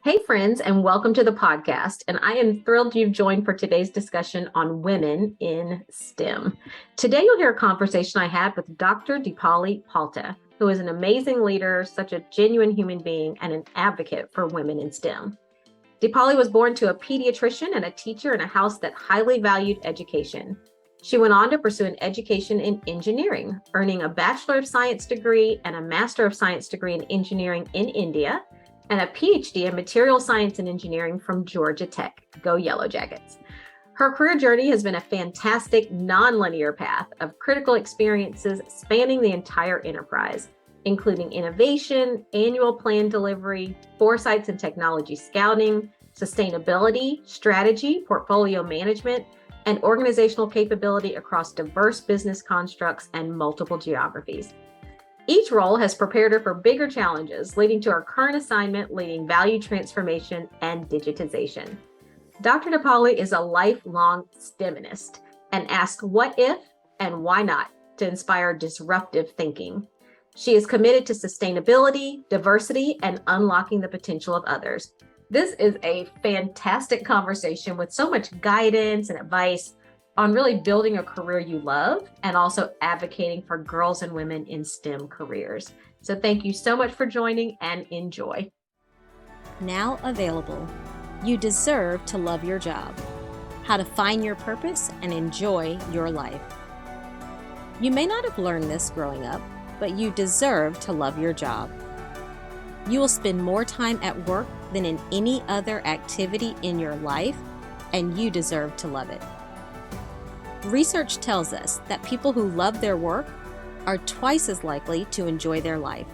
Hey, friends, and welcome to the podcast. And I am thrilled you've joined for today's discussion on women in STEM. Today, you'll hear a conversation I had with Dr. Deepali Palta, who is an amazing leader, such a genuine human being, and an advocate for women in STEM. Deepali was born to a pediatrician and a teacher in a house that highly valued education. She went on to pursue an education in engineering, earning a Bachelor of Science degree and a Master of Science degree in engineering in India, and a PhD in material science and engineering from Georgia Tech. Go Yellow Jackets. Her career journey has been a fantastic non-linear path of critical experiences spanning the entire enterprise, including innovation, annual plan delivery, foresights and technology scouting, sustainability, strategy, portfolio management, and organizational capability across diverse business constructs and multiple geographies. Each role has prepared her for bigger challenges, leading to her current assignment leading value transformation and digitization. Dr. Deepali is a lifelong STEMinist and asks what if and why not to inspire disruptive thinking. She is committed to sustainability, diversity, and unlocking the potential of others. This is a fantastic conversation with so much guidance and advice on really building a career you love and also advocating for girls and women in STEM careers. So thank you so much for joining and enjoy. Now available, you deserve to love your job. How to find your purpose and enjoy your life. You may not have learned this growing up, but you deserve to love your job. You will spend more time at work than in any other activity in your life, and you deserve to love it. Research tells us that people who love their work are twice as likely to enjoy their life.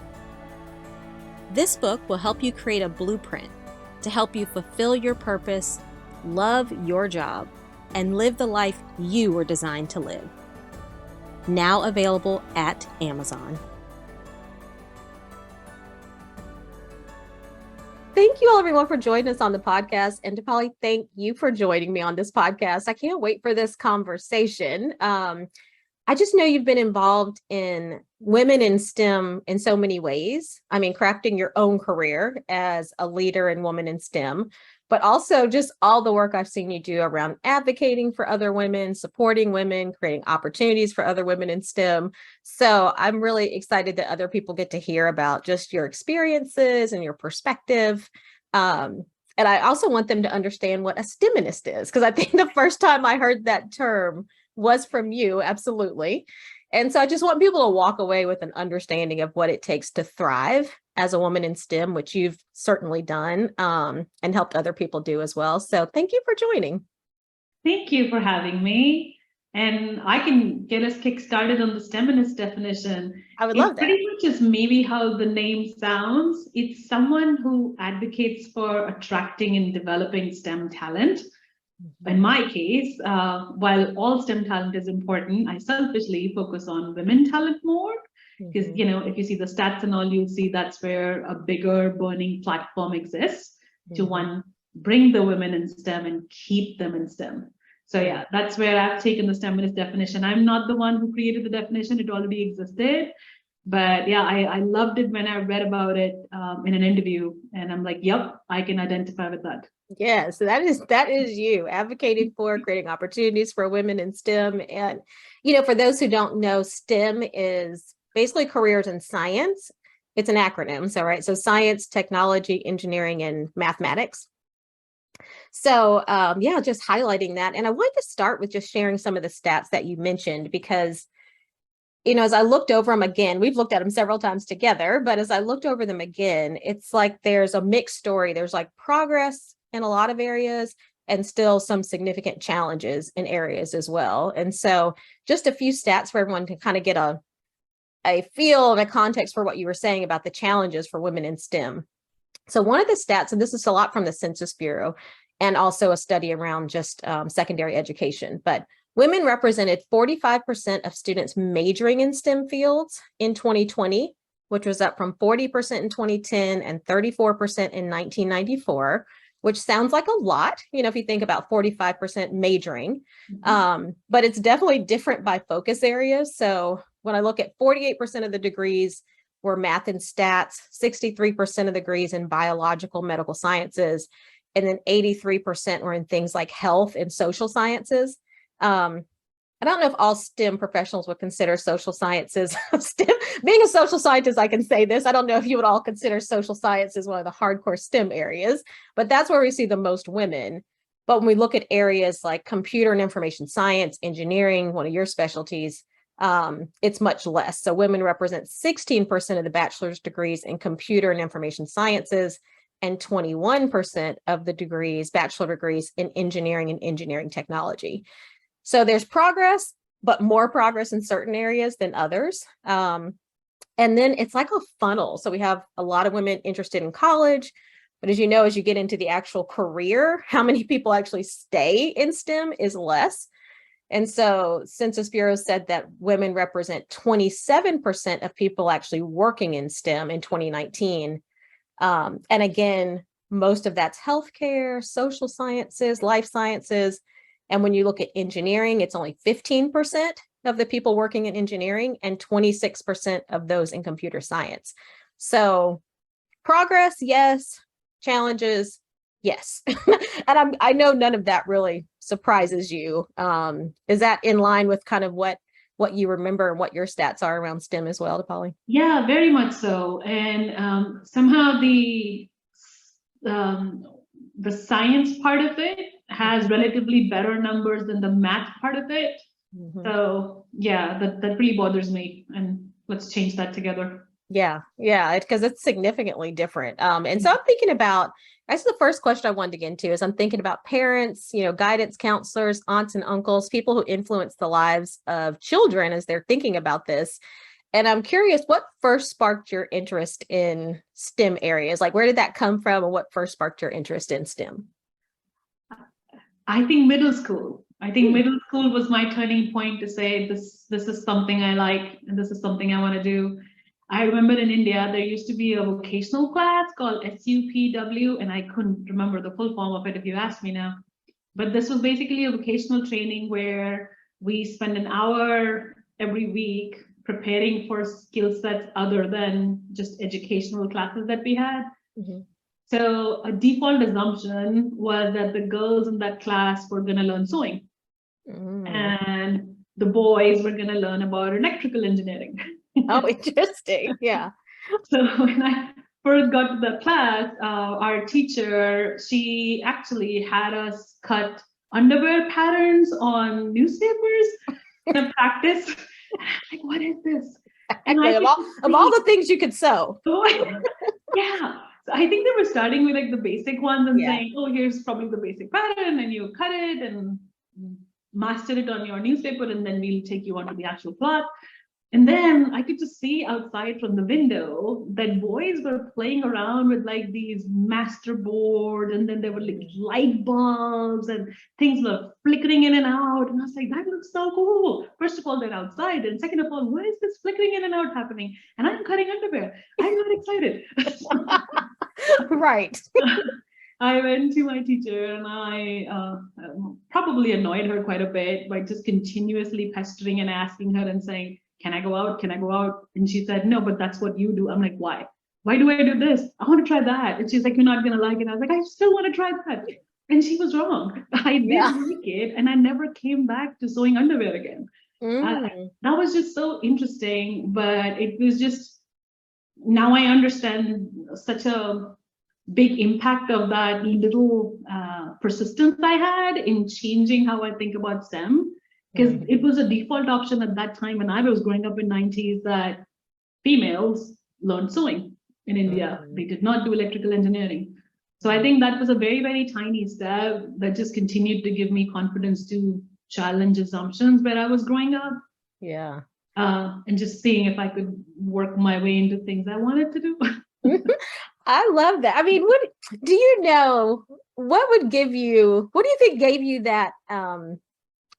This book will help you create a blueprint to help you fulfill your purpose, love your job, and live the life you were designed to live. Now available at Amazon. Thank you all, everyone, for joining us on the podcast. And Deepali, thank you for joining me on this podcast. I can't wait for this conversation. I just know you've been involved in women in STEM in so many ways. I mean, crafting your own career as a leader and woman in STEM, but also just all the work I've seen you do around advocating for other women, supporting women, creating opportunities for other women in STEM. So I'm really excited that other people get to hear about just your experiences and your perspective. And I also want them to understand what a STEMinist is, because I think the first time I heard that term was from you. Absolutely. And so I just want people to walk away with an understanding of what it takes to thrive as a woman in STEM, which you've certainly done and helped other people do as well. So thank you for joining. Thank you for having me. And I can get us kick-started on the STEMinist definition. I would love that. It pretty much is maybe how the name sounds. It's someone who advocates for attracting and developing STEM talent. In my case, while all STEM talent is important, I selfishly focus on women talent more. Because, if you see the stats and all, you'll see that's where a bigger burning platform exists to one, bring the women in STEM and keep them in STEM. So yeah, that's where I've taken the STEMinist definition. I'm not the one who created the definition, it already existed. But yeah, I loved it when I read about it in an interview, and I'm like, yep, I can identify with that. Yeah, so that is you advocating for creating opportunities for women in STEM. And, for those who don't know, STEM is basically careers in science. It's an acronym. So science, technology, engineering, and mathematics. So just highlighting that. And I wanted to start with just sharing some of the stats that you mentioned, because as I looked over them again, we've looked at them several times together, but as I looked over them again, it's like there's a mixed story. There's like progress in a lot of areas and still some significant challenges in areas as well. And so just a few stats for everyone to kind of get a feel and a context for what you were saying about the challenges for women in STEM. So one of the stats, and this is a lot from the Census Bureau and also a study around just secondary education, but women represented 45% of students majoring in STEM fields in 2020, which was up from 40% in 2010 and 34% in 1994, which sounds like a lot, if you think about 45% majoring, but it's definitely different by focus areas. So when I look at 48% of the degrees were math and stats, 63% of the degrees in biological medical sciences, and then 83% were in things like health and social sciences. I don't know if all STEM professionals would consider social sciences STEM. Being a social scientist, I can say this. I don't know if you would all consider social sciences one of the hardcore STEM areas, but that's where we see the most women. But when we look at areas like computer and information science, engineering, one of your specialties, it's much less. So women represent 16% of the bachelor's degrees in computer and information sciences, and 21% of the degrees, bachelor degrees in engineering and engineering technology. So there's progress, but more progress in certain areas than others. And then it's like a funnel. So we have a lot of women interested in college, but as you know, as you get into the actual career, how many people actually stay in STEM is less. And so Census Bureau said that women represent 27% of people actually working in STEM in 2019. And again, most of that's healthcare, social sciences, life sciences. And when you look at engineering, it's only 15% of the people working in engineering and 26% of those in computer science. So progress, yes. Challenges, yes. And I know none of that really surprises you. Is that in line with kind of what you remember and what your stats are around STEM as well, Deepali? Yeah, very much so. And somehow the science part of it has relatively better numbers than the math part of it. Mm-hmm. So yeah, that really bothers me. And let's change that together. Yeah, because it's significantly different. And so I'm thinking about, that's the first question I wanted to get into, is I'm thinking about parents, guidance counselors, aunts and uncles, people who influence the lives of children as they're thinking about this. And I'm curious, what first sparked your interest in STEM areas? Like, where did that come from, and what first sparked your interest in STEM? I think middle school. Middle school was my turning point to say, this is something I like, and this is something I want to do. I remember in India, there used to be a vocational class called SUPW, and I couldn't remember the full form of it if you ask me now. But this was basically a vocational training where we spend an hour every week preparing for skill sets other than just educational classes that we had. Mm-hmm. So a default assumption was that the girls in that class were going to learn sewing. Mm. And the boys were going to learn about electrical engineering. Oh, interesting. Yeah. So when I first got to the class, our teacher, she actually had us cut underwear patterns on newspapers in practice. Like, what is this? And of all the things you could sew. Yeah. So I think they were starting with like the basic ones and saying, oh, here's probably the basic pattern, and you cut it and master it on your newspaper, and then we'll take you onto the actual cloth. And then I could just see outside from the window that boys were playing around with like these master boards, and then there were like light bulbs and things were flickering in and out. And I was like, that looks so cool. First of all, they're outside. And second of all, where is this flickering in and out happening? And I'm cutting underwear. I got excited. Right. I went to my teacher and I probably annoyed her quite a bit by just continuously pestering and asking her and saying, can I go out? Can I go out? And she said, no, but that's what you do. I'm like, why? Why do I do this? I want to try that. And she's like, you're not going to like it. I was like, I still want to try that. And she was wrong. I did like it. And I never came back to sewing underwear again. That was just so interesting. But it was just, now I understand such a big impact of that little persistence I had in changing how I think about STEM. Because it was a default option at that time when I was growing up in the 90s that females learned sewing in India. They did not do electrical engineering. So I think that was a very, very tiny step that just continued to give me confidence to challenge assumptions where I was growing up. Yeah. And just seeing if I could work my way into things I wanted to do. I love that. I mean, what do you think gave you that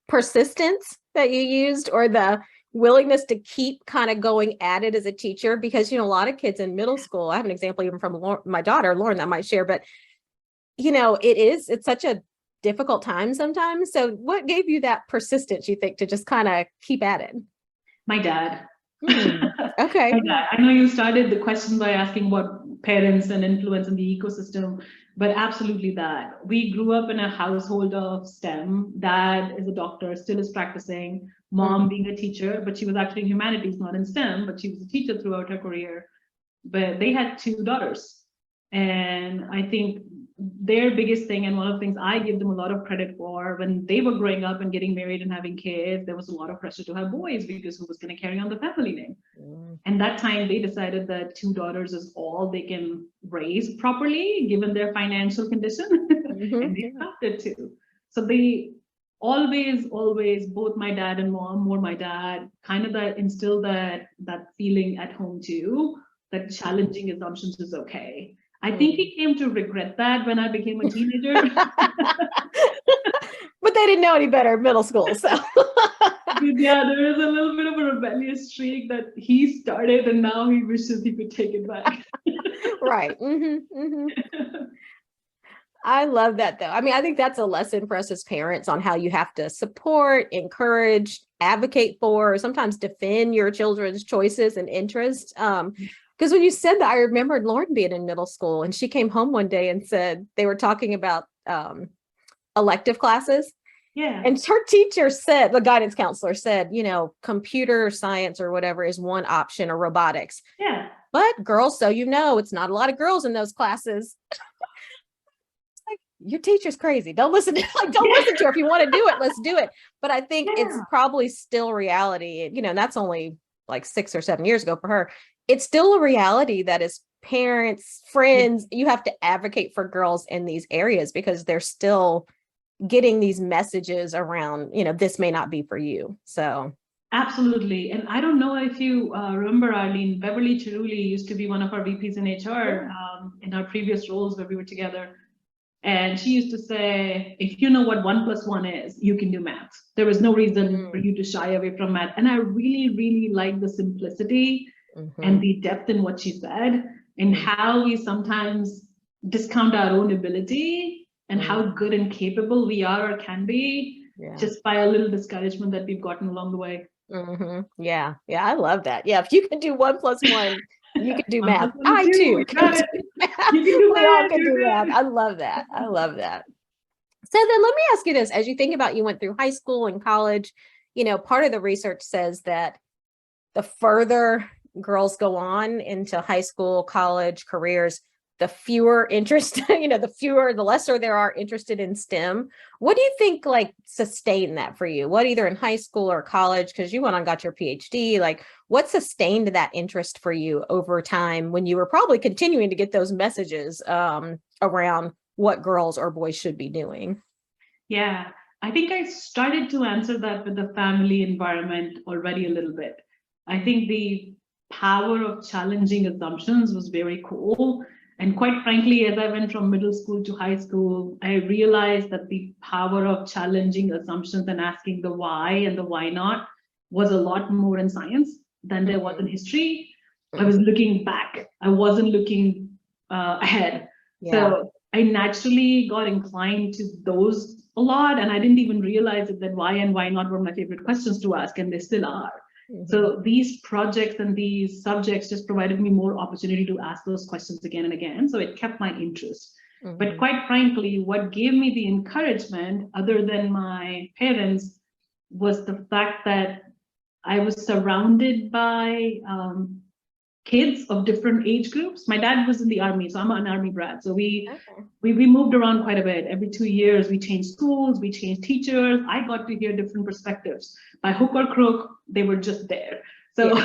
persistence that you used, or the willingness to keep kind of going at it as a teacher? Because, a lot of kids in middle school, I have an example even from my daughter, Lauren, that I might share, but, it's such a difficult time sometimes. So what gave you that persistence, you think, to just kind of keep at it? My dad. Okay. I know you started the question by asking about parents and influence in the ecosystem, but absolutely that. We grew up in a household of STEM. Dad is a doctor, still is practicing. Mom being a teacher, but she was actually in humanities, not in STEM, but she was a teacher throughout her career. But they had 2 daughters. And I think their biggest thing, and one of the things I give them a lot of credit for, when they were growing up and getting married and having kids, there was a lot of pressure to have boys because who was going to carry on the family name? And that time they decided that 2 daughters is all they can raise properly, given their financial condition, and they adopted 2. So they always, both my dad and mom, more my dad, kind of that instilled that feeling at home too, that challenging assumptions is okay. I think he came to regret that when I became a teenager. But they didn't know any better in middle school, so. Yeah, there is a little bit of a rebellious streak that he started, and now he wishes he could take it back. Right. I love that, though. I mean, I think that's a lesson for us as parents on how you have to support, encourage, advocate for, sometimes defend your children's choices and interests. Because when you said that, I remembered Lauren being in middle school, and she came home one day and said they were talking about elective classes. Yeah. And her teacher said, the guidance counselor said, computer science or whatever is one option, or robotics. Yeah. But girls, so it's not a lot of girls in those classes. Like, your teacher's crazy. Don't listen to listen to her. If you want to do it, let's do it. But I think it's probably still reality. And that's only like 6 or 7 years ago for her. It's still a reality that as parents, friends, you have to advocate for girls in these areas because they're still getting these messages around, this may not be for you. So absolutely. And I don't know if you remember, Arlene, Beverly Chiruli used to be one of our VPs in HR in our previous roles where we were together. And she used to say, if you know what 1 + 1 is, you can do math. There was no reason for you to shy away from math. And I really, really like the simplicity and the depth in what she said, and how we sometimes discount our own ability and how good and capable we are or can be just by a little discouragement that we've gotten along the way. Yeah, I love that. Yeah, if you can do 1 + 1, you can do math. I too can do math. We all can do math. I love that. So then let me ask you this. As you think about, you went through high school and college, part of the research says that the further girls go on into high school, college, careers, the fewer interest, the lesser there are interested in STEM. What do you think sustained that for you? What, either in high school or college, because you went on and got your PhD, what sustained that interest for you over time when you were probably continuing to get those messages around what girls or boys should be doing? Yeah, I think I started to answer that with the family environment already a little bit. I think the power of challenging assumptions was very cool. And quite frankly, as I went from middle school to high school, I realized that the power of challenging assumptions and asking the why and the why not was a lot more in science than there was in history. I was looking back. I wasn't looking ahead. So I naturally got inclined to those a lot. And I didn't even realize that why and why not were my favorite questions to ask, and they still are. So these projects and these subjects just provided me more opportunity to ask those questions again and again. So it kept my interest. But quite frankly, what gave me the encouragement, other than my parents, was the fact that I was surrounded by kids of different age groups. My dad was in the army, so I'm an army brat. So we moved around quite a bit. Every 2 years, we changed schools, we changed teachers. I got to hear different perspectives. By hook or crook, they were just there. So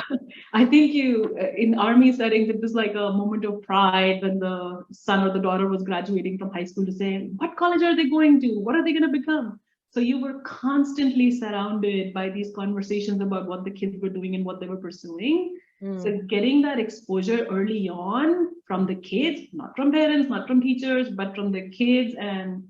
I think in army settings, it was like a moment of pride when the son or the daughter was graduating from high school to say, what college are they going to? What are they going to become? So you were constantly surrounded by these conversations about what the kids were doing and what they were pursuing. So getting that exposure early on from the kids, not from parents, not from teachers, but from the kids and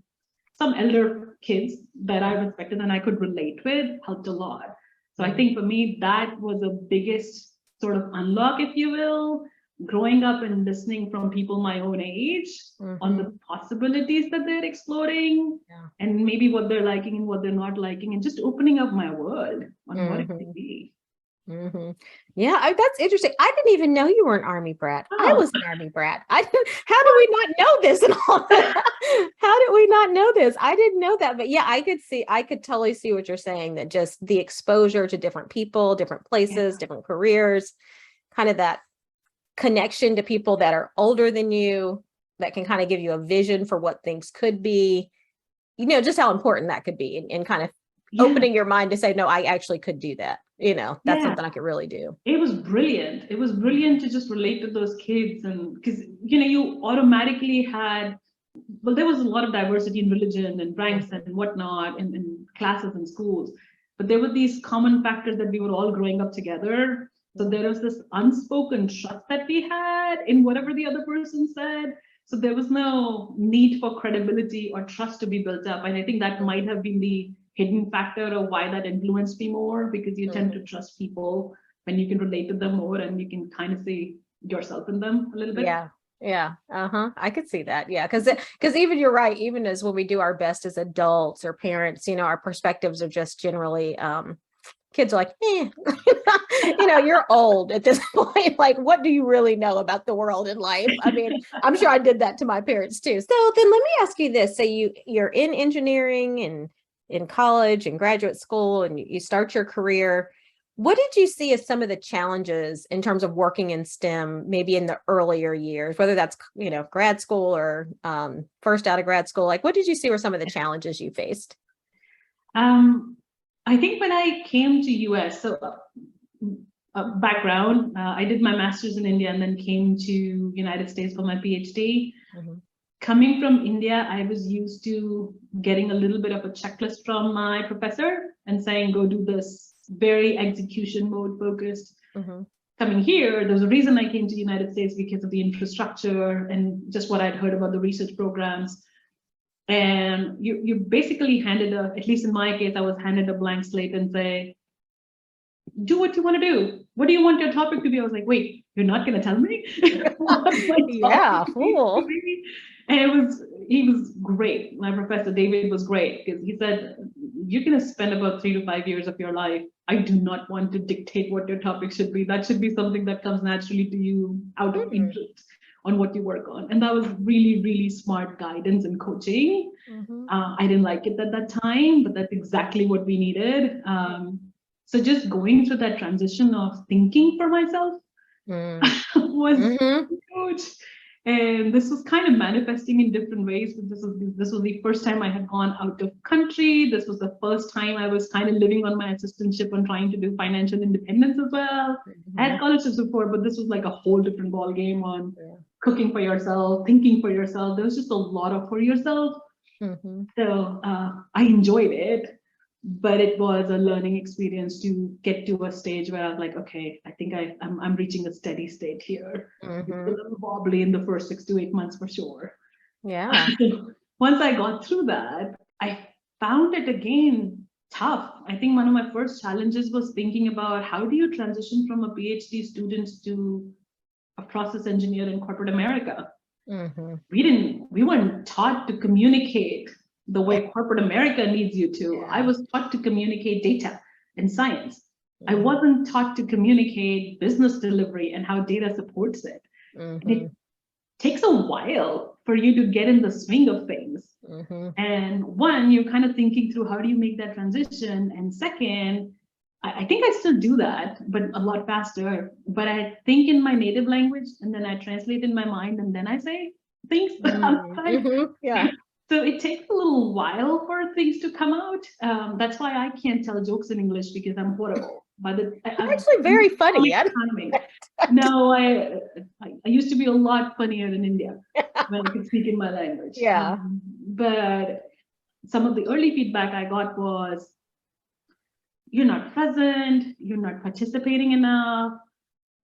some elder kids that I respected and I could relate with, helped a lot. So I think for me, that was the biggest sort of unlock, if you will, growing up and listening from people my own age on the possibilities that they're exploring and maybe what they're liking and what they're not liking, and just opening up my world on what it could be. Mm-hmm. Yeah, that's interesting. I didn't even know you were an Army brat. I Oh, was an Army brat. How did we not know this and all that? How did we not know this? I didn't know that. But yeah, I could totally see what you're saying, that just the exposure to different people, different places, yeah. different careers, kind of that connection to people that are older than you, that can kind of give you a vision for what things could be, just how important that could be, and kind of Yeah. opening your mind to say, no, I actually could do that. That's Yeah. something I could really do. It was brilliant. It was brilliant to just relate to those kids. And because, you automatically had, well, there was a lot of diversity in religion and ranks and whatnot in classes and schools. But there were these common factors that we were all growing up together. So there was this unspoken trust that we had in whatever the other person said. So there was no need for credibility or trust to be built up. And I think that might have been the hidden factor of why that influenced me more, because you tend to trust people when you can relate to them more and you can kind of see yourself in them a little bit. Yeah. I could see that. Yeah. Because even you're right, even as when we do our best as adults or parents, our perspectives are just generally, kids are like, you're old at this point. Like, what do you really know about the world and life? I mean, I'm sure I did that to my parents too. So then let me ask you this. So you're in engineering and in college and graduate school, and you start your career. What did you see as some of the challenges in terms of working in STEM, maybe in the earlier years, whether that's, grad school or first out of grad school? Like, what did you see were some of the challenges you faced? I think when I came to US, so background, I did my master's in India and then came to United States for my PhD. Coming from India, I was used to getting a little bit of a checklist from my professor and saying, go do this, very execution mode focused. Coming here, there's a reason I came to the United States, because of the infrastructure and just what I'd heard about the research programs. And you basically handed at least in my case, I was handed a blank slate and say, do what you want to do. What do you want your topic to be? I was like, wait, you're not going to tell me? Yeah, cool. And he was great. My professor David was great, because he said, you're going to spend about 3 to 5 years of your life. I do not want to dictate what your topic should be. That should be something that comes naturally to you out of interest on what you work on. And that was really, really smart guidance and coaching. I didn't like it at that time, but that's exactly what we needed. So just going through that transition of thinking for myself was huge. And this was kind of manifesting in different ways. But this was the first time I had gone out of country. This was the first time I was kind of living on my assistantship and trying to do financial independence as well. I had scholarships before, but this was like a whole different ball game on cooking for yourself, thinking for yourself. There was just a lot of for yourself. So I enjoyed it, but it was a learning experience to get to a stage where I was like, okay, I think I'm reaching a steady state here. It's a little wobbly in the first 6 to 8 months for sure. Yeah. Once I got through that, I found it again tough. I think one of my first challenges was thinking about how do you transition from a PhD student to a process engineer in corporate America. We weren't taught to communicate the way corporate America needs you to. I was taught to communicate data and science. I wasn't taught to communicate business delivery and how data supports it. It takes a while for you to get in the swing of things. And one, you're kind of thinking through how do you make that transition? And second, I think I still do that, but a lot faster. But I think in my native language, and then I translate in my mind, and then I say things outside. So it takes a little while for things to come out. That's why I can't tell jokes in English, because I'm horrible. But I'm actually very funny. No, I used to be a lot funnier in India when I could speak in my language. But some of the early feedback I got was, you're not present, you're not participating enough,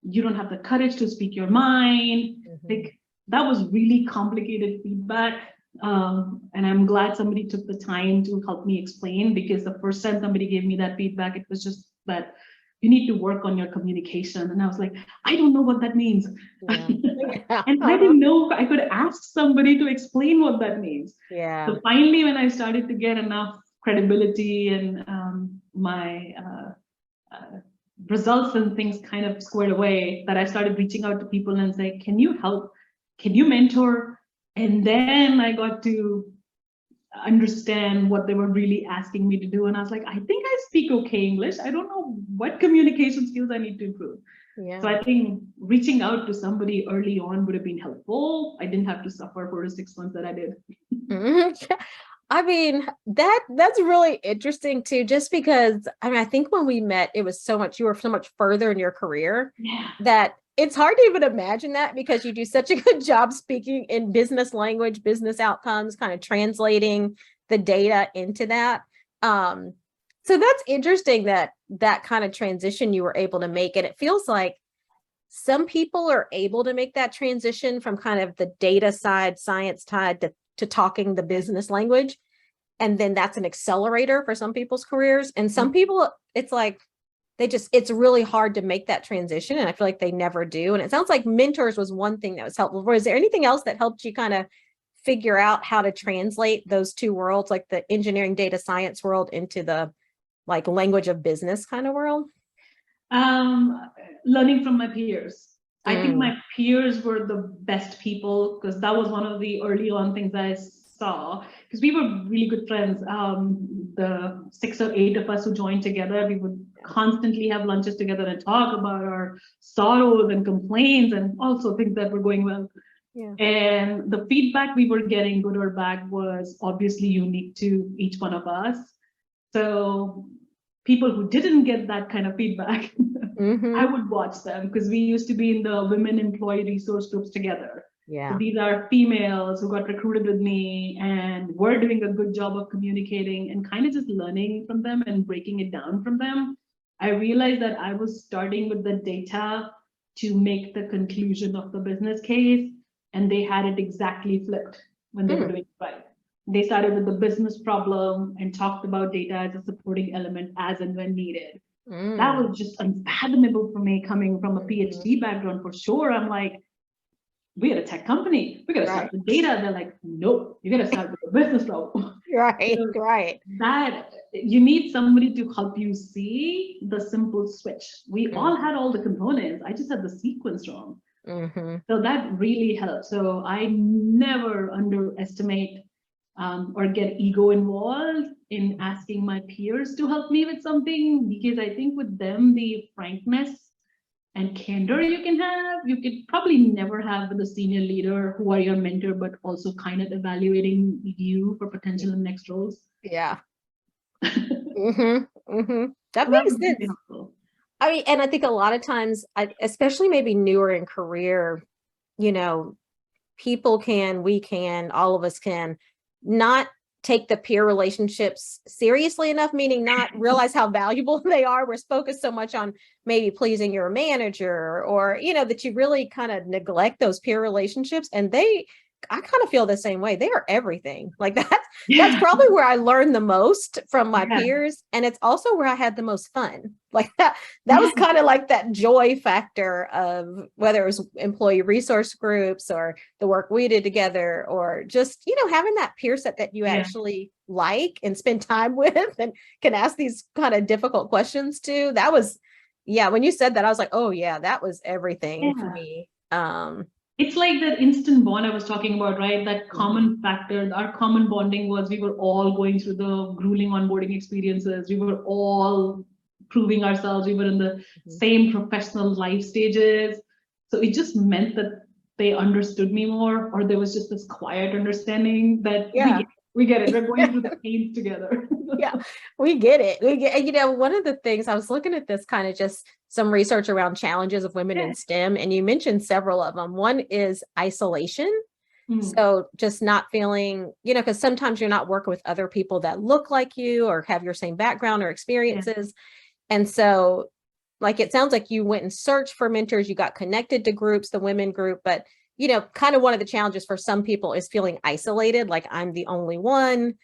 you don't have the courage to speak your mind. Like, that was really complicated feedback. And I'm glad somebody took the time to help me explain, because the first time somebody gave me that feedback, it was just that you need to work on your communication. And I was like, I don't know what that means. And I didn't know if I could ask somebody to explain what that means. So finally, when I started to get enough credibility and my results and things kind of squared away, that I started reaching out to people and saying, can you help? Can you mentor? And then I got to understand what they were really asking me to do. And I was like, I think I speak okay English. I don't know what communication skills I need to improve. Yeah. So I think reaching out to somebody early on would have been helpful. I didn't have to suffer for the 6 months that I did. I mean, that's really interesting too, just because I think when we met, it was you were so much further in your career that it's hard to even imagine that, because you do such a good job speaking in business language, business outcomes, kind of translating the data into that. So that's interesting that kind of transition you were able to make. And it feels like some people are able to make that transition from kind of the data side, science side to talking the business language. And then that's an accelerator for some people's careers. And some people, it's like, it's really hard to make that transition. And I feel like they never do. And it sounds like mentors was one thing that was helpful. Was there anything else that helped you kind of figure out how to translate those two worlds, like the engineering data science world into the like language of business kind of world? Learning from my peers. I think my peers were the best people, because that was one of the early on things I saw, because we were really good friends. The 6 or 8 of us who joined together, we would constantly have lunches together and talk about our sorrows and complaints and also things that were going well. Yeah. And the feedback we were getting, good or bad, was obviously unique to each one of us. So people who didn't get that kind of feedback, I would watch them, because we used to be in the women employee resource groups together. Yeah. So these are females who got recruited with me and were doing a good job of communicating and kind of just learning from them and breaking it down from them. I realized that I was starting with the data to make the conclusion of the business case, and they had it exactly flipped when they were doing it right. They started with the business problem and talked about data as a supporting element as and when needed. That was just unfathomable for me, coming from a PhD background for sure. I'm like, we're a tech company. We got to start with data. They're like, nope, you got to start with the business problem. Right. That you need somebody to help you see the simple switch. We all had all the components. I just had the sequence wrong. So that really helps. So I never underestimate or get ego involved in asking my peers to help me with something, because I think with them, the frankness and candor you can have, you could probably never have with a senior leader who are your mentor, but also kind of evaluating you for potential in next roles. Yeah. That makes sense. I mean, and I think a lot of times, especially maybe newer in career, people all of us can not take the peer relationships seriously enough, meaning not realize how valuable they are. We're focused so much on maybe pleasing your manager, or, that you really kind of neglect those peer relationships. And I kind of feel the same way. They are everything. Like that's probably where I learned the most from my peers. And it's also where I had the most fun. Like that was kind of like that joy factor of whether it was employee resource groups or the work we did together, or just, having that peer set that you actually like and spend time with and can ask these kind of difficult questions to. That was, when you said that, I was like, oh yeah, that was everything for me. It's like that instant bond I was talking about, right? That common factor, our common bonding was we were all going through the grueling onboarding experiences. We were all proving ourselves. We were in the same professional life stages. So it just meant that they understood me more, or there was just this quiet understanding that we get it. We're going through the pain together. We get it. One of the things I was looking at this kind of just some research around challenges of women in STEM, and you mentioned several of them. One is isolation. So just not feeling, because sometimes you're not working with other people that look like you or have your same background or experiences. And so like, it sounds like you went and searched for mentors, you got connected to groups, the women group, but kind of one of the challenges for some people is feeling isolated, like I'm the only one,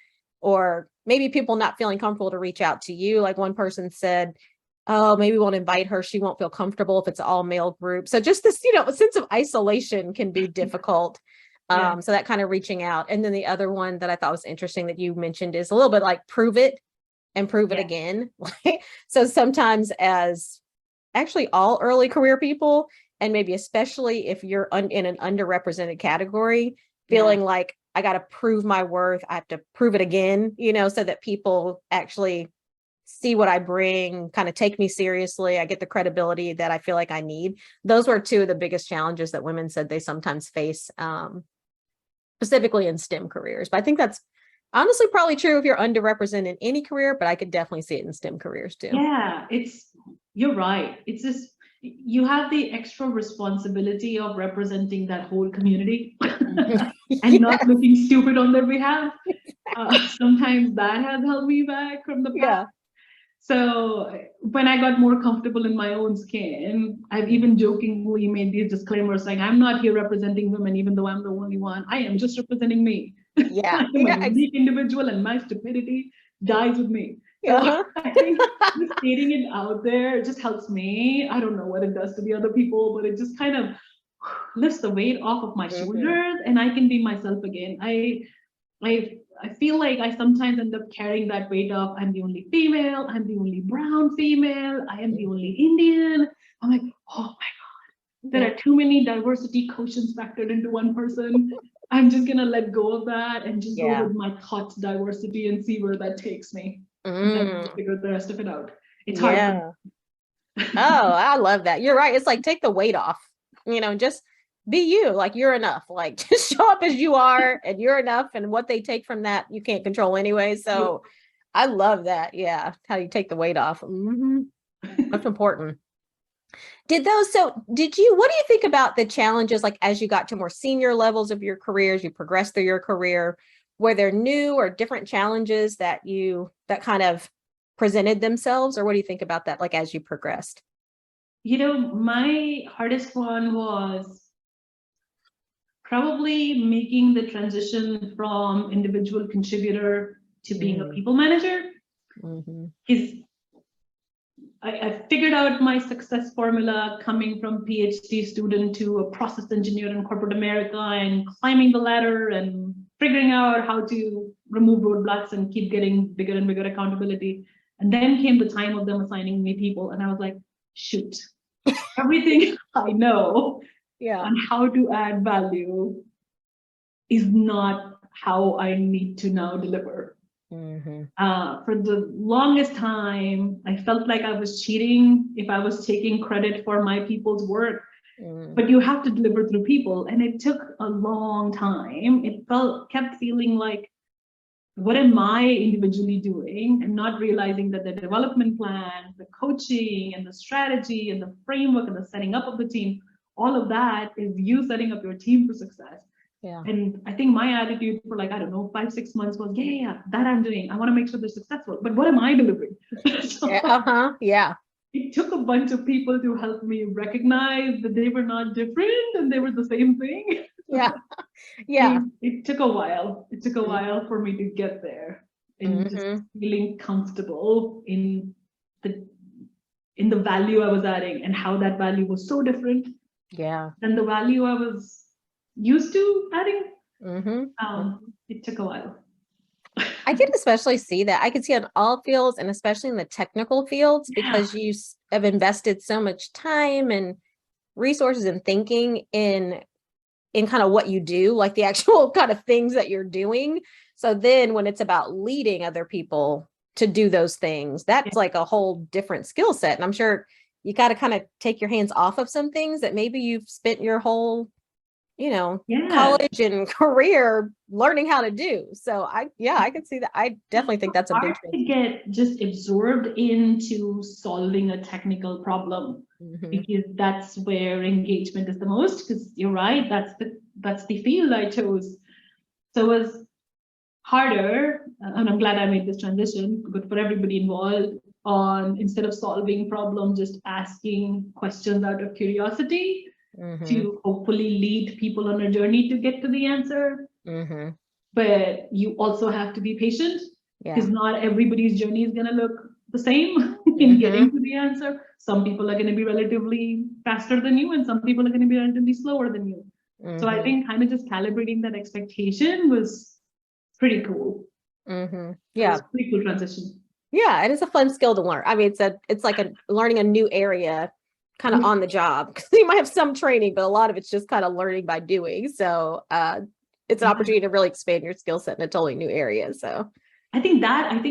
or maybe people not feeling comfortable to reach out to you. Like one person said, oh, maybe we won't invite her. She won't feel comfortable if it's all male group. So just this, a sense of isolation can be difficult. So that kind of reaching out. And then the other one that I thought was interesting that you mentioned is a little bit like prove it and prove it again. So sometimes as actually all early career people, and maybe especially if you're in an underrepresented category, feeling like I got to prove my worth. I have to prove it again, so that people actually see what I bring, kind of take me seriously. I get the credibility that I feel like I need. Those were two of the biggest challenges that women said they sometimes face, specifically in STEM careers. But I think that's honestly probably true if you're underrepresented in any career, but I could definitely see it in STEM careers too. Yeah, you're right. It's just, you have the extra responsibility of representing that whole community and not looking stupid on their behalf. Sometimes that has held me back from the past. Yeah. So when I got more comfortable in my own skin, I've even jokingly made these disclaimers saying, I'm not here representing women, even though I'm the only one. I am just representing me. Yeah. I'm a unique individual, and my stupidity dies with me. So I think just stating it out there just helps me. I don't know what it does to the other people, but it just kind of lifts the weight off of my shoulders, and I can be myself again. I feel like I sometimes end up carrying that weight of, I'm the only female, I'm the only brown female, I am the only Indian. I'm like, oh my God, there are too many diversity quotients factored into one person. I'm just gonna let go of that and just go with my thoughts diversity and see where that takes me. And then figure the rest of it out. It's hard. Oh, I love that. You're right. It's like, take the weight off, just be you, like you're enough, like just show up as you are and you're enough, and what they take from that, you can't control anyway. So I love that. Yeah. How you take the weight off. That's important. What do you think about the challenges, like as you got to more senior levels of your careers, you progressed through your career, were there new or different challenges that kind of presented themselves, or what do you think about that, like as you progressed? My hardest one was probably making the transition from individual contributor to being a people manager. I figured out my success formula coming from PhD student to a process engineer in corporate America, and climbing the ladder and figuring out how to remove roadblocks and keep getting bigger and bigger accountability. And then came the time of them assigning me people, and I was like, shoot, everything I know on how to add value is not how I need to now deliver. For the longest time, I felt like I was cheating if I was taking credit for my people's work. But you have to deliver through people, and it took a long time. It kept feeling like, what am I individually doing, and not realizing that the development plan, the coaching, and the strategy, and the framework, and the setting up of the team, all of that is you setting up your team for success. And I think my attitude for 5-6 months was, that I'm doing. I want to make sure they're successful, but what am I delivering? It took a bunch of people to help me recognize that they were not different and they were the same thing. It took a while. It took a while for me to get there, and just feeling comfortable in the value I was adding, and how that value was so different than the value I was used to adding. It took a while. I can especially see that. I can see on all fields, and especially in the technical fields, because you have invested so much time and resources and thinking in kind of what you do, like the actual kind of things that you're doing. So then when it's about leading other people to do those things, that's like a whole different skill set. And I'm sure you got to kind of take your hands off of some things that maybe you've spent your whole college and career learning how to do. So I can see that. I definitely think that's a big thing. To get just absorbed into solving a technical problem, because that's where engagement is the most. Because you're right, that's the field I chose. So it was harder, and I'm glad I made this transition. Good for everybody involved. On, instead of solving problems, just asking questions out of curiosity. To hopefully lead people on a journey to get to the answer. But you also have to be patient, because not everybody's journey is going to look the same in getting to the answer. Some people are going to be relatively faster than you, and some people are going to be relatively slower than you. So I think kind of just calibrating that expectation was pretty cool. It was a pretty cool transition. Yeah, it is a fun skill to learn. I mean, it's like learning a new area kind of on the job, because you might have some training, but a lot of it's just kind of learning by doing. So it's an opportunity to really expand your skill set in a totally new area. So I think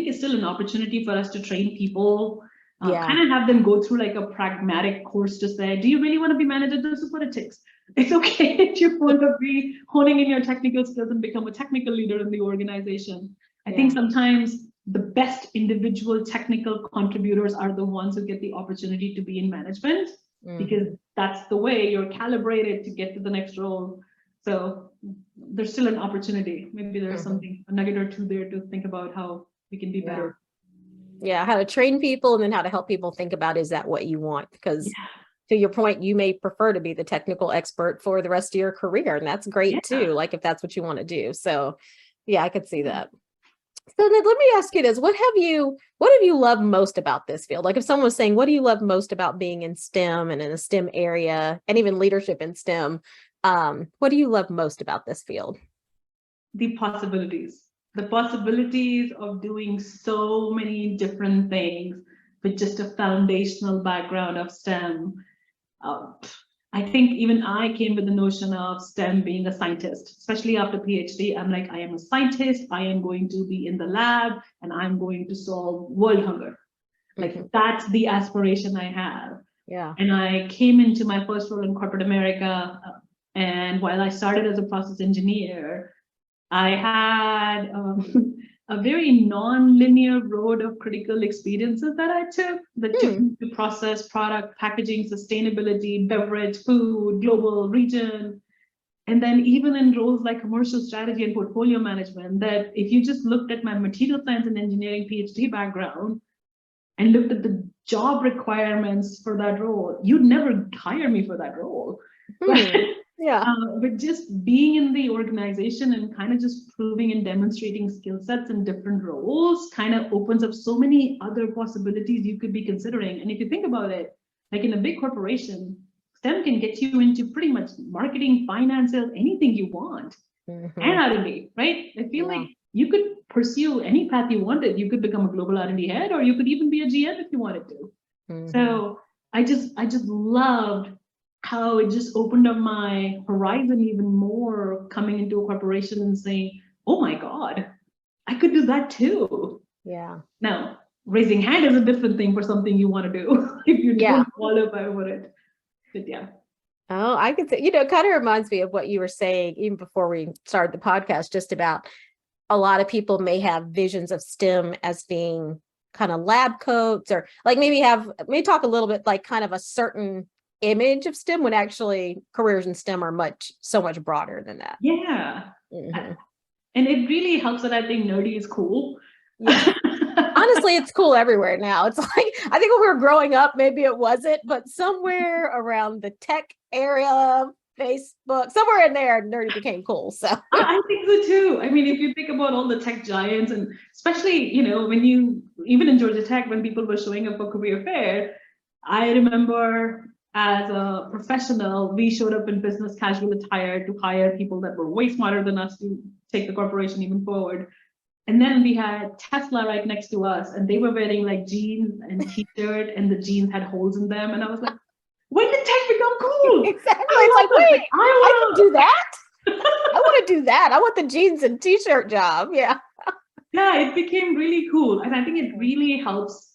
is still an opportunity for us to train people, yeah, kind of have them go through like a pragmatic course to say, do you really want to be manager? This is what it takes. It's okay if you want to be honing in your technical skills and become a technical leader in the organization. I think sometimes the best individual technical contributors are the ones who get the opportunity to be in management, because that's the way you're calibrated to get to the next role. So there's still an opportunity. Maybe there's something, a nugget or two there to think about how we can be better. Yeah, how to train people, and then how to help people think about, is that what you want? Because to your point, you may prefer to be the technical expert for the rest of your career, and that's great too, like if that's what you want to do. So yeah, I could see that. So then let me ask you this: what have you loved most about this field? Like if someone was saying, what do you love most about being in STEM and in the STEM area and even leadership in STEM? What do you love most about this field? The possibilities of doing so many different things with just a foundational background of STEM. I think even I came with the notion of STEM being a scientist, especially after PhD. I'm like, I am a scientist. I am going to be in the lab and I'm going to solve world hunger. Like that's the aspiration I have. Yeah. And I came into my first role in corporate America. And while I started as a process engineer, I had a very non-linear road of critical experiences that I took that took me to process, product, packaging, sustainability, beverage, food, global, region. And then even in roles like commercial strategy and portfolio management, that if you just looked at my material science and engineering PhD background and looked at the job requirements for that role, you'd never hire me for that role. But just being in the organization and kind of just proving and demonstrating skill sets in different roles kind of opens up so many other possibilities you could be considering. And if you think about it, like in a big corporation, STEM can get you into pretty much marketing, finance, sales, anything you want, and R&D, right? I feel like you could pursue any path you wanted. You could become a global R&D head, or you could even be a GM if you wanted to. So I just loved how it just opened up my horizon even more, coming into a corporation and saying, oh my God, I could do that too. Yeah. Now, raising hand is a different thing for something you want to do if you don't qualify for it. But yeah. Oh, I could say, it kind of reminds me of what you were saying even before we started the podcast, just about a lot of people may have visions of STEM as being kind of lab coats, or like maybe talk a little bit like kind of a certain image of STEM, when actually careers in STEM are so much broader than that. Yeah. And it really helps that I think nerdy is cool. Yeah. Honestly, it's cool everywhere now. It's like, I think when we were growing up, maybe it wasn't, but somewhere around the tech area, Facebook, somewhere in there, nerdy became cool. So I think so too. I mean, if you think about all the tech giants, and especially, when even in Georgia Tech, when people were showing up for career fair, I remember as a professional, we showed up in business casual attire to hire people that were way smarter than us to take the corporation even forward. And then we had Tesla right next to us, and they were wearing like jeans and t-shirt, and the jeans had holes in them. And I was like, when did tech become cool? Exactly. It's like, wait, I can do that. I want to do that. I want the jeans and t-shirt job. Yeah. Yeah, it became really cool. And I think it really helps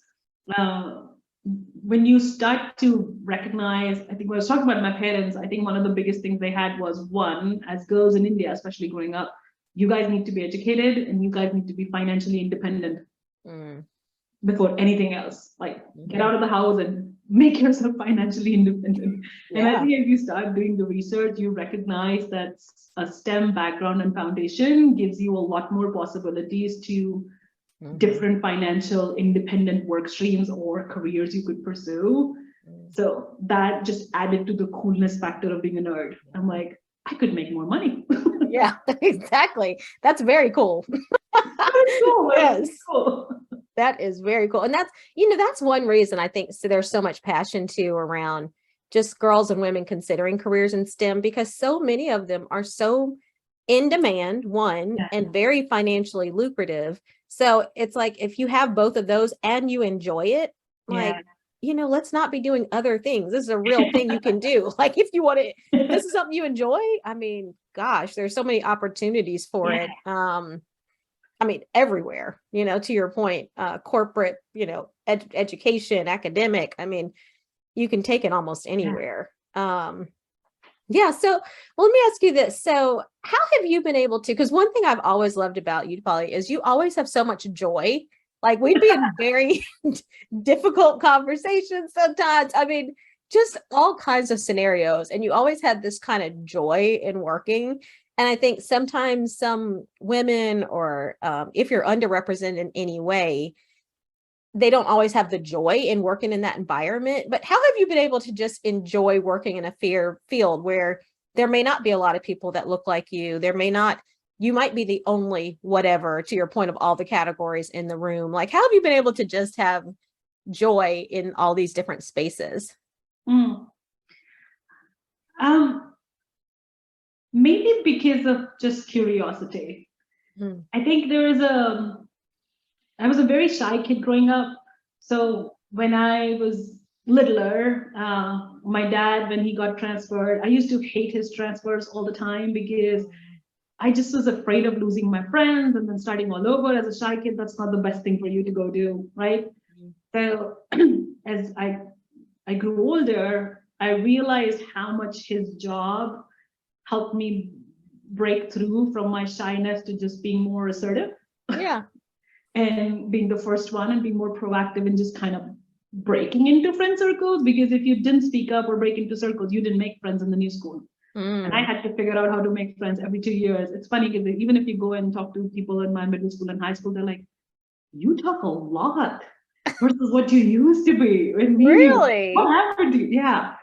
when you start to recognize. I think when I was talking about my parents, I think one of the biggest things they had was, one, as girls in India, especially growing up, you guys need to be educated and you guys need to be financially independent before anything else. Like, get out of the house and make yourself financially independent. And I think if you start doing the research, you recognize that a STEM background and foundation gives you a lot more possibilities to different financial independent work streams or careers you could pursue. So that just added to the coolness factor of being a nerd. I'm like, I could make more money. Yeah, exactly. That's very cool. Cool. Yes. Cool. That is very cool. And that's one reason I think there's so much passion too around just girls and women considering careers in STEM, because so many of them are so in demand, and very financially lucrative. So it's like, if you have both of those and you enjoy it, like let's not be doing other things. This is a real thing you can do. Like if you want to, if this is something you enjoy, I mean, gosh, there's so many opportunities for it. I mean, everywhere, to your point, corporate, education, academic. I mean, you can take it almost anywhere. Yeah. So let me ask you this. So how have you been able to, because one thing I've always loved about you, Polly, is you always have so much joy. Like we'd be in very difficult conversations sometimes. I mean, just all kinds of scenarios. And you always had this kind of joy in working. And I think sometimes some women, or if you're underrepresented in any way, they don't always have the joy in working in that environment. But how have you been able to just enjoy working in a field where there may not be a lot of people that look like you? You might be the only whatever, to your point, of all the categories in the room. Like, how have you been able to just have joy in all these different spaces? Maybe because of just curiosity. I think I was a very shy kid growing up. So when I was littler, my dad, when he got transferred, I used to hate his transfers all the time because I just was afraid of losing my friends and then starting all over. As a shy kid, that's not the best thing for you to go do, right? So as I grew older, I realized how much his job helped me break through from my shyness to just being more assertive. Yeah. And being the first one and being more proactive and just kind of breaking into friend circles, because if you didn't speak up or break into circles, you didn't make friends in the new school. And I had to figure out how to make friends every 2 years. It's funny because even if you go and talk to people in my middle school and high school, they're like, you talk a lot versus what you used to be. Really? What happened to you? Yeah.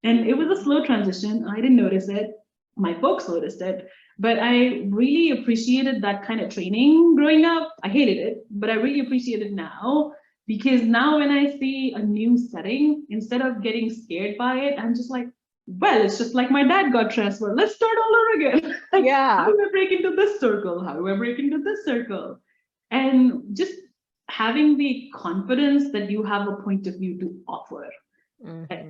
And it was a slow transition. I didn't notice it. My folks noticed it. But I really appreciated that kind of training growing up. I hated it, but I really appreciate it now, because now when I see a new setting, instead of getting scared by it, I'm just like, well, it's just like my dad got transferred. Let's start all over again. Like, yeah. How do I break into this circle? How do I break into this circle? And just having the confidence that you have a point of view to offer.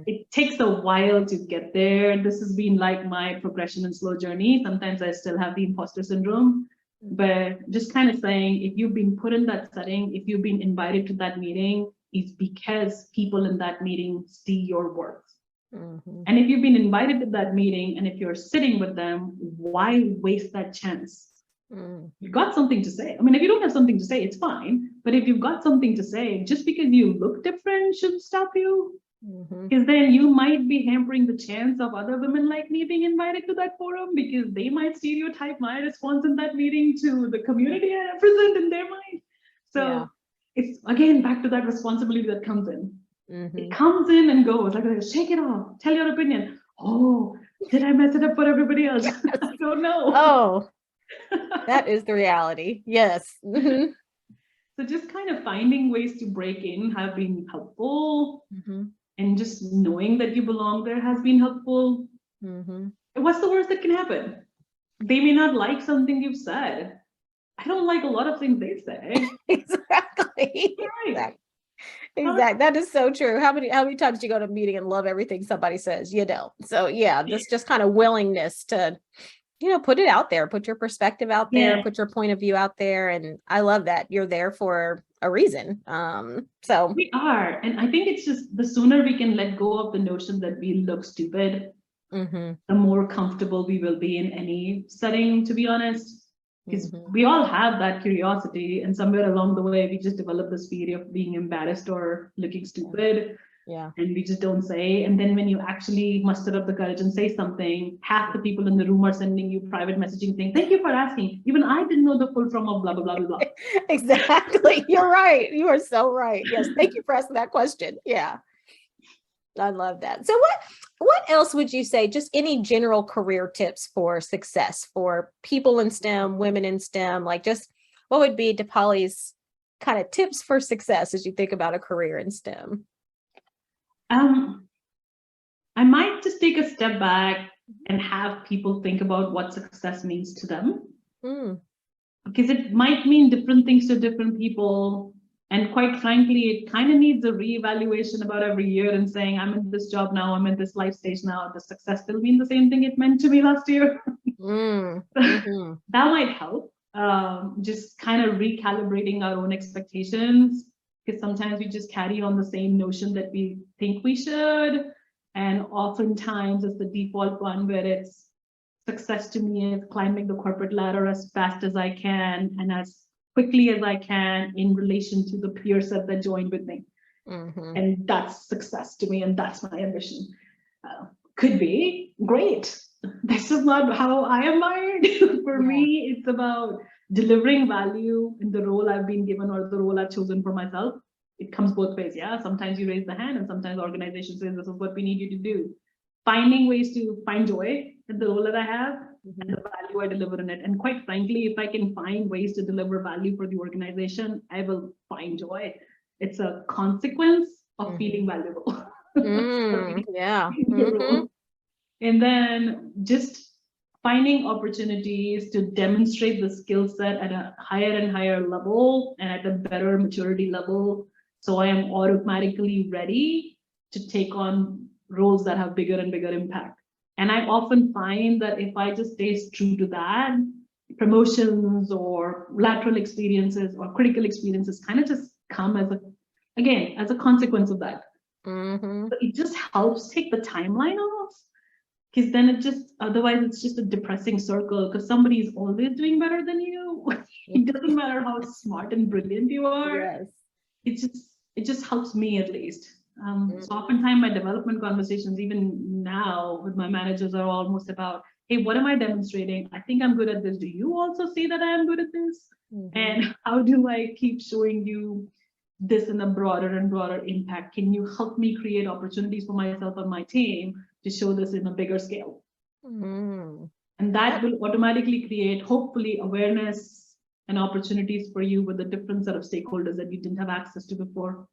It takes a while to get there. This has been like my progression and slow journey. Sometimes I still have the imposter syndrome, but just kind of saying, if you've been put in that setting, if you've been invited to that meeting, it's because people in that meeting see your worth. And if you've been invited to that meeting and if you're sitting with them, why waste that chance? You've got something to say. I mean, if you don't have something to say, it's fine. But if you've got something to say, just because you look different shouldn't stop you. Because then you might be hampering the chance of other women like me being invited to that forum, because they might stereotype my response in that meeting to the community I represent in their mind. So it's again back to that responsibility that comes in. It comes in and goes. Like, shake it off, tell your opinion. Oh, did I mess it up for everybody else? I don't know. Oh, that is the reality. Yes. So just kind of finding ways to break in have been helpful. And just knowing that you belong there has been helpful. What's the worst that can happen? They may not like something you've said. I don't like a lot of things they say. Exactly. Right. Exactly. That is so true. How many times do you go to a meeting and love everything somebody says? You don't. So yeah, this just kind of willingness to, put it out there, put your perspective out there, put your point of view out there. And I love that you're there for a reason. So we are. And I think it's just the sooner we can let go of the notion that we look stupid, the more comfortable we will be in any setting, to be honest. Because we all have that curiosity, and somewhere along the way, we just develop this fear of being embarrassed or looking stupid. Yeah. And we just don't say. And then when you actually muster up the courage and say something, half the people in the room are sending you private messaging saying, thank you for asking. Even I didn't know the full form of blah, blah, blah, blah, blah. Exactly. You're right. You are so right. Yes. Thank you for asking that question. Yeah. I love that. So what else would you say, just any general career tips for success for people in STEM, women in STEM, like just what would be Deepali's kind of tips for success as you think about a career in STEM? I might just take a step back and have people think about what success means to them. Because it might mean different things to different people. And quite frankly, it kind of needs a reevaluation about every year and saying, I'm in this job now, I'm in this life stage now. Does success still mean the same thing it meant to me last year? Mm-hmm. That might help. Just kind of recalibrating our own expectations, because sometimes we just carry on the same notion that we think we should. And oftentimes it's the default one where it's success to me is climbing the corporate ladder as fast as I can and as quickly as I can in relation to the peer set that joined with me. Mm-hmm. And that's success to me, and that's my ambition. Could be great. This is not how I am wired. For me, it's about delivering value in the role I've been given or the role I've chosen for myself. It comes both ways. Yeah, sometimes you raise the hand and sometimes the organization says, this is what we need you to do. Finding ways to find joy in the role that I have and the value I deliver in it. And quite frankly, if I can find ways to deliver value for the organization, I will find joy. It's a consequence of feeling valuable. Yeah. And then just finding opportunities to demonstrate the skill set at a higher and higher level and at a better maturity level. So I am automatically ready to take on roles that have bigger and bigger impact. And I often find that if I just stay true to that, promotions or lateral experiences or critical experiences kind of just come as a consequence of that. But it just helps take the timeline off, because then otherwise it's just a depressing circle, because somebody is always doing better than you. It doesn't matter how smart and brilliant you are. Yes. It just helps me at least. So oftentimes my development conversations, even now with my managers, are almost about, hey, what am I demonstrating? I think I'm good at this. Do you also see that I am good at this? And how do I keep showing you this in a broader and broader impact? Can you help me create opportunities for myself and my team to show this in a bigger scale? And that will automatically create, hopefully, awareness and opportunities for you with a different set of stakeholders that you didn't have access to before.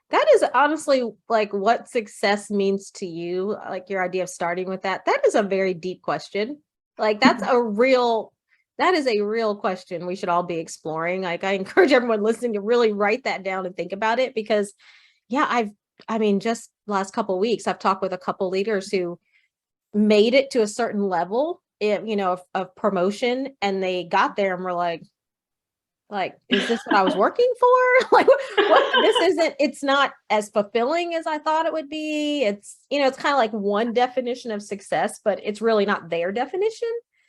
That is honestly like what success means to you, like your idea of starting with that. That is a very deep question. Like that is a real question we should all be exploring. Like I encourage everyone listening to really write that down and think about it, because just last couple of weeks, I've talked with a couple leaders who made it to a certain level, of promotion, and they got there and were like, is this what I was working for? Like, it's not as fulfilling as I thought it would be. It's, it's kind of like one definition of success, but it's really not their definition.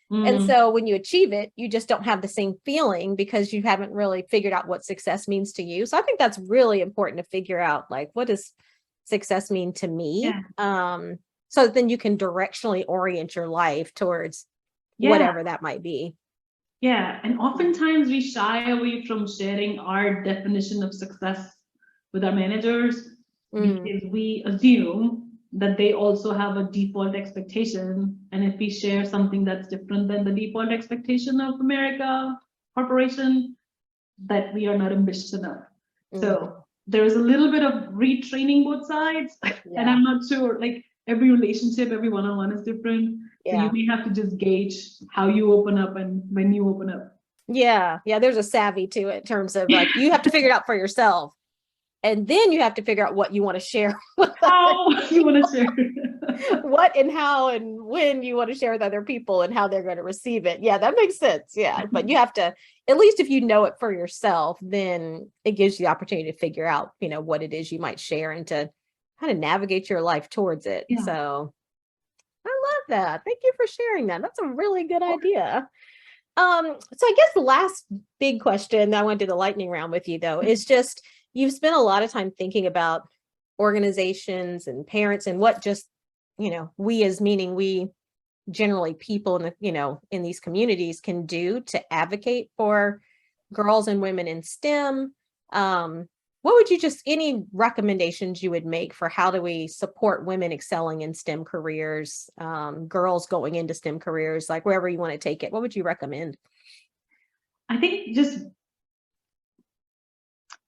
And so when you achieve it, you just don't have the same feeling because you haven't really figured out what success means to you. So I think that's really important to figure out, like, what does success mean to me? So then you can directionally orient your life towards whatever that might be. Yeah, and oftentimes we shy away from sharing our definition of success with our managers because we assume that they also have a default expectation. And if we share something that's different than the default expectation of America corporation, that we are not ambitious enough. So there is a little bit of retraining both sides. And I'm not sure, like every relationship, every one-on-one is different. So you may have to just gauge how you open up and when you open up. Yeah. There's a savvy to it in terms of like, you have to figure it out for yourself. And then you have to figure out what you want to share. How you want to share. What and how and when you want to share with other people and how they're going to receive it. Yeah, that makes sense. Yeah. But you have to, at least if you know it for yourself, then it gives you the opportunity to figure out, what it is you might share and to kind of navigate your life towards it. Yeah. So I love that. Thank you for sharing that. That's a really good idea. So I guess the last big question that I want to do the lightning round with you, though, is just, you've spent a lot of time thinking about organizations and parents and what just, we as meaning we generally people in these communities can do to advocate for girls and women in STEM. What would you any recommendations you would make for how do we support women excelling in STEM careers, girls going into STEM careers, like wherever you want to take it? What would you recommend? I think just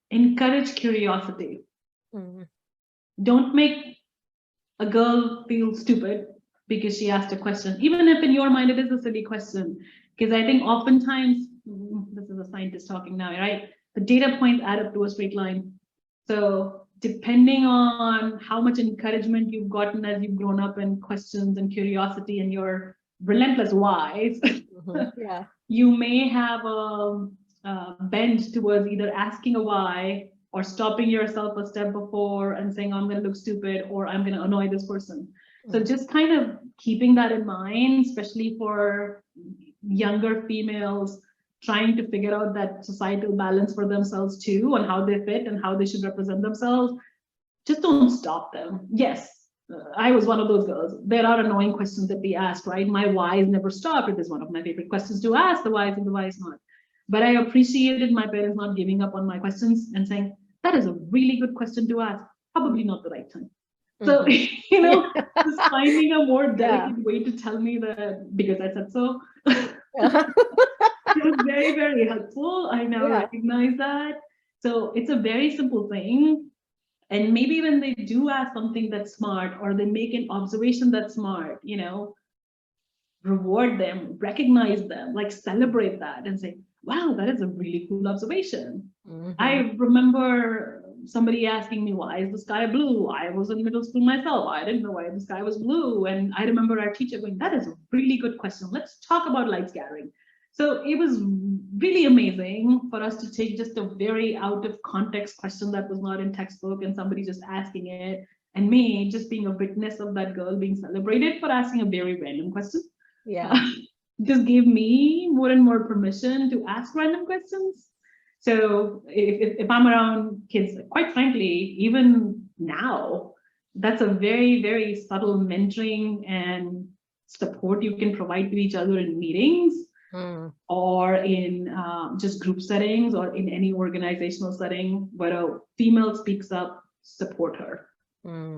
encourage curiosity. Don't make a girl feel stupid because she asked a question, even if in your mind it is a silly question. Because I think oftentimes, this is is a scientist talking now, right? The data points add up to a straight line. So depending on how much encouragement you've gotten as you've grown up in questions and curiosity and your relentless whys, Yeah. you may have a bend towards either asking a why or stopping yourself a step before and saying, I'm going to look stupid or I'm going to annoy this person. So just kind of keeping that in mind, especially for younger females trying to figure out that societal balance for themselves too, on how they fit and how they should represent themselves. Just don't stop them. Yes, I was one of those girls. There are annoying questions that we ask, right? My whys never stop. It is one of my favorite questions to ask, the whys and the whys not. But I appreciated my parents not giving up on my questions and saying, that is a really good question to ask, probably not the right time. So, you know, just finding a more delicate way to tell me that because I said so. It was very, very helpful. I now recognize that. So it's a very simple thing. And maybe when they do ask something that's smart or they make an observation that's smart, you know, reward them, recognize them, like celebrate that and say, wow, that is a really cool observation. I remember somebody asking me, why is the sky blue? I was in middle school myself. I didn't know why the sky was blue. And I remember our teacher going, that is a really good question. Let's talk about light scattering. So it was really amazing for us to take just a very out of context question that was not in textbook and somebody just asking it, and me just being a witness of that girl being celebrated for asking a very random question. Just gave me more and more permission to ask random questions. So if I'm around kids, quite frankly, even now, that's a very, very subtle mentoring and support you can provide to each other in meetings or in just group settings or in any organizational setting where a female speaks up, support her.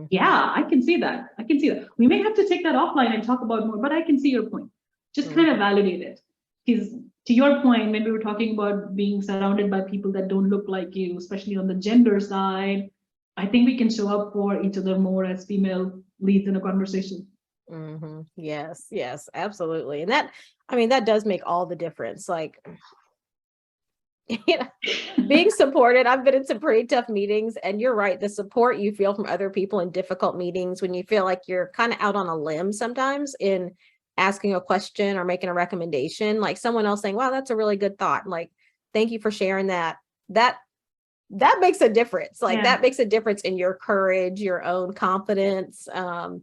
Yeah, I can see that. I can see that. We may have to take that offline and talk about more, but I can see your point. Just kind of validate it. Because to your point, when we were talking about being surrounded by people that don't look like you, especially on the gender side, I think we can show up for each other more as female leads in a conversation. Yes, yes, absolutely. And that, I mean, that does make all the difference. Like, you know, being supported. I've been in some pretty tough meetings, and you're right. The support you feel from other people in difficult meetings when you feel like you're kind of out on a limb sometimes in asking a question or making a recommendation, like someone else saying, wow, that's a really good thought. Like, thank you for sharing that. That makes a difference. Like that makes a difference in your courage, your own confidence, and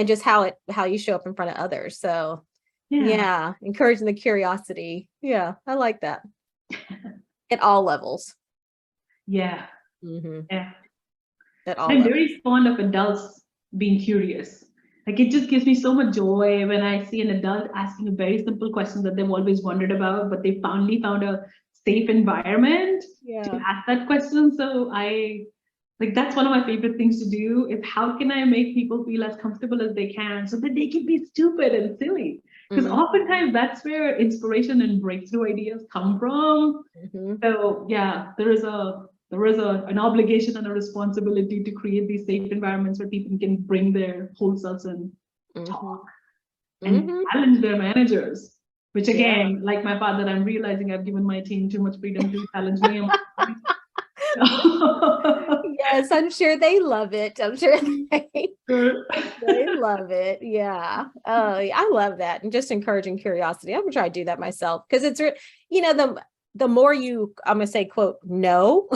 just how you show up in front of others. So encouraging the curiosity. Yeah, I like that. At all levels. Yeah. At all I'm levels. very fond of adults being curious. Like, it just gives me so much joy when I see an adult asking a very simple question that they've always wondered about, but they finally found a safe environment to ask that question. So that's one of my favorite things to do is how can I make people feel as comfortable as they can so that they can be stupid and silly? Because oftentimes that's where inspiration and breakthrough ideas come from. So yeah, there is an obligation and a responsibility to create these safe environments where people can bring their whole selves and talk and challenge their managers. Which again, like my father, I'm realizing I've given my team too much freedom to challenge me. Yes, I'm sure they love it. I'm sure they love it. Yeah. Oh, I love that. And just encouraging curiosity. I'm gonna try to do that myself because it's, you know, the more you, I'm gonna say, quote, no,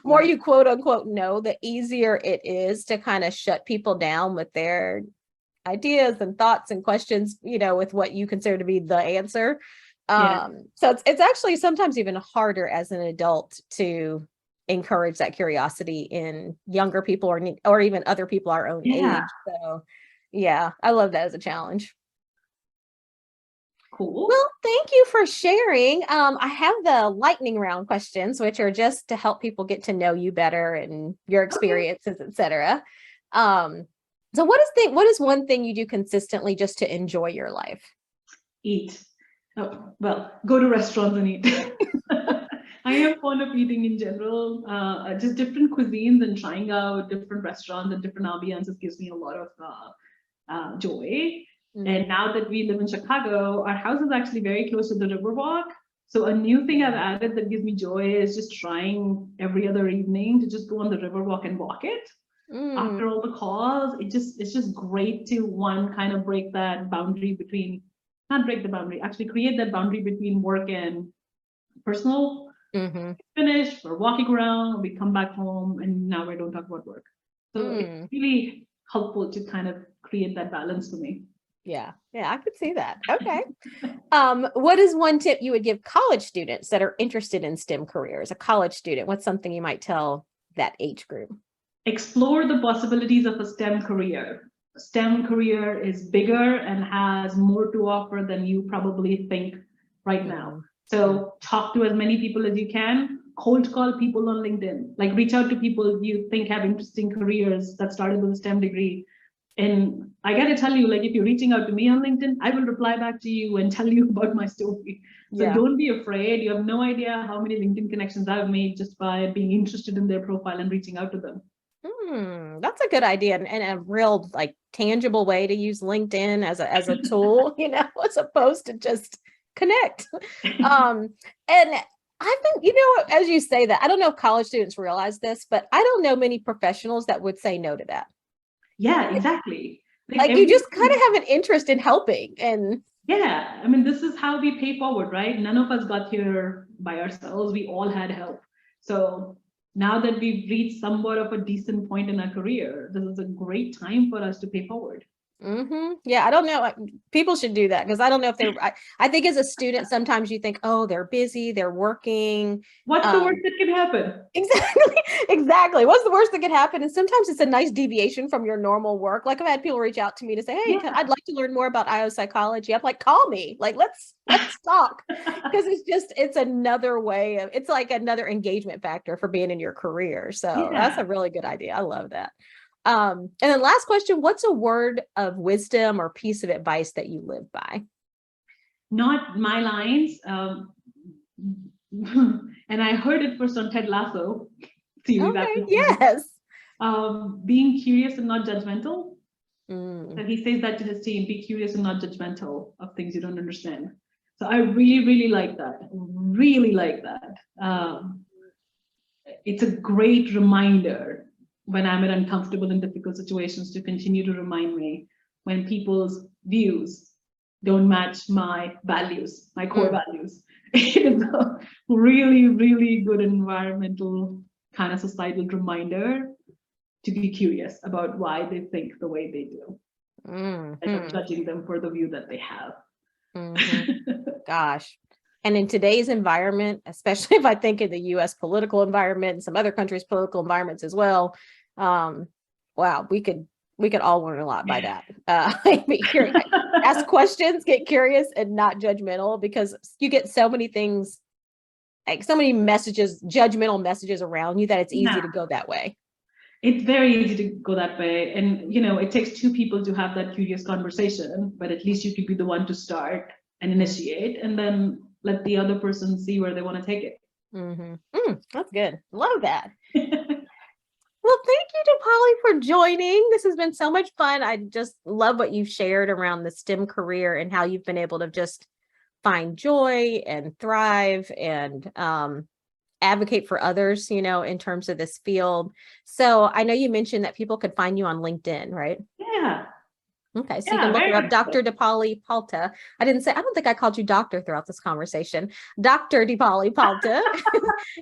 more you quote unquote know, the easier it is to kind of shut people down with their ideas and thoughts and questions, you know, with what you consider to be the answer. So it's actually sometimes even harder as an adult to encourage that curiosity in younger people or even other people our own age. So yeah, I love that as a challenge. Cool. Well, thank you for sharing. I have the lightning round questions, which are just to help people get to know you better and your experiences, etc. So what is one thing you do consistently just to enjoy your life? Eat. Oh, well, go to restaurants and eat. I am fond of eating in general. Just different cuisines and trying out different restaurants and different ambiances gives me a lot of joy. And now that we live in Chicago, our house is actually very close to the Riverwalk. So a new thing I've added that gives me joy is just trying every other evening to just go on the river walk and walk it. After all the calls, it's just great to kind of break that boundary between, not break the boundary, actually create that boundary between work and personal. Finish, we're walking around, we come back home, and now we don't talk about work. So it's really helpful to kind of create that balance for me. Yeah, I could see that. Okay. What is one tip you would give college students that are interested in STEM careers? A college student, what's something you might tell that age group? Explore the possibilities of a STEM career. A STEM career is bigger and has more to offer than you probably think right now. So talk to as many people as you can. Cold call people on LinkedIn. Like reach out to people you think have interesting careers that started with a STEM degree. And I got to tell you, like, if you're reaching out to me on LinkedIn, I will reply back to you and tell you about my story. So don't be afraid. You have no idea how many LinkedIn connections I've made just by being interested in their profile and reaching out to them. That's a good idea, and a real like tangible way to use LinkedIn as a tool, as opposed to just connect. And I've been, as you say that, I don't know if college students realize this, but I don't know many professionals that would say no to that. Yeah, exactly. Like you just kind of have an interest in helping. And yeah, I mean, this is how we pay forward, right? None of us got here by ourselves. We all had help. So now that we've reached somewhat of a decent point in our career, this is a great time for us to pay forward. Yeah, I don't know. People should do that because I don't know if I think as a student, sometimes you think, oh, they're busy, they're working. What's the worst that can happen? Exactly. What's the worst that could happen? And sometimes it's a nice deviation from your normal work. Like I've had people reach out to me to say, hey, I'd like to learn more about IO psychology. I'm like, call me. Like, let's talk. Because it's another way of, it's like another engagement factor for being in your career. So that's a really good idea. I love that. And then last question, what's a word of wisdom or piece of advice that you live by? Not my lines. And I heard it first on Ted Lasso. Yes. Being curious and not judgmental. So he says that to his team, be curious and not judgmental of things you don't understand. So I really, really like that. Really like that. It's a great reminder when I'm in uncomfortable and difficult situations to continue to remind me when people's views don't match my values, my core values. It is a really, really good environmental kind of societal reminder to be curious about why they think the way they do. And of judging them for the view that they have. Gosh. And in today's environment, especially if I think in the US political environment and some other countries' political environments as well, wow, we could all learn a lot by that. Ask questions, get curious, and not judgmental, because you get so many things, like so many messages, judgmental messages around you that it's easy to go that way. It's very easy to go that way. And, it takes two people to have that curious conversation, but at least you could be the one to start and initiate, and then let the other person see where they want to take it. That's good. Love that. Well, thank you, Deepali, for joining. This has been so much fun. I just love what you've shared around the STEM career and how you've been able to just find joy and thrive and advocate for others, in terms of this field. So I know you mentioned that people could find you on LinkedIn, right? Yeah. Okay, so you can look her up, Dr. Deepali Palta. I don't think I called you doctor throughout this conversation. Dr. Deepali Palta.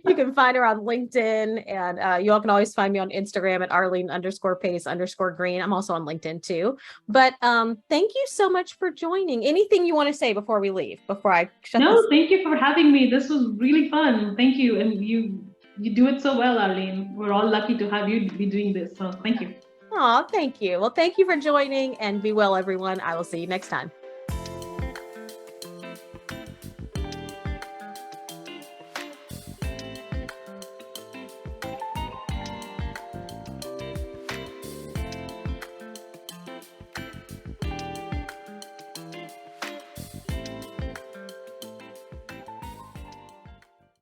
You can find her on LinkedIn, and you all can always find me on Instagram at Arlene_pace_green. I'm also on LinkedIn too. But thank you so much for joining. Anything you want to say before we leave, before I shut this? No, thank you for having me. This was really fun. Thank you. And you do it so well, Arlene. We're all lucky to have you be doing this. So thank you. Oh, thank you. Well, thank you for joining, and be well, everyone. I will see you next time.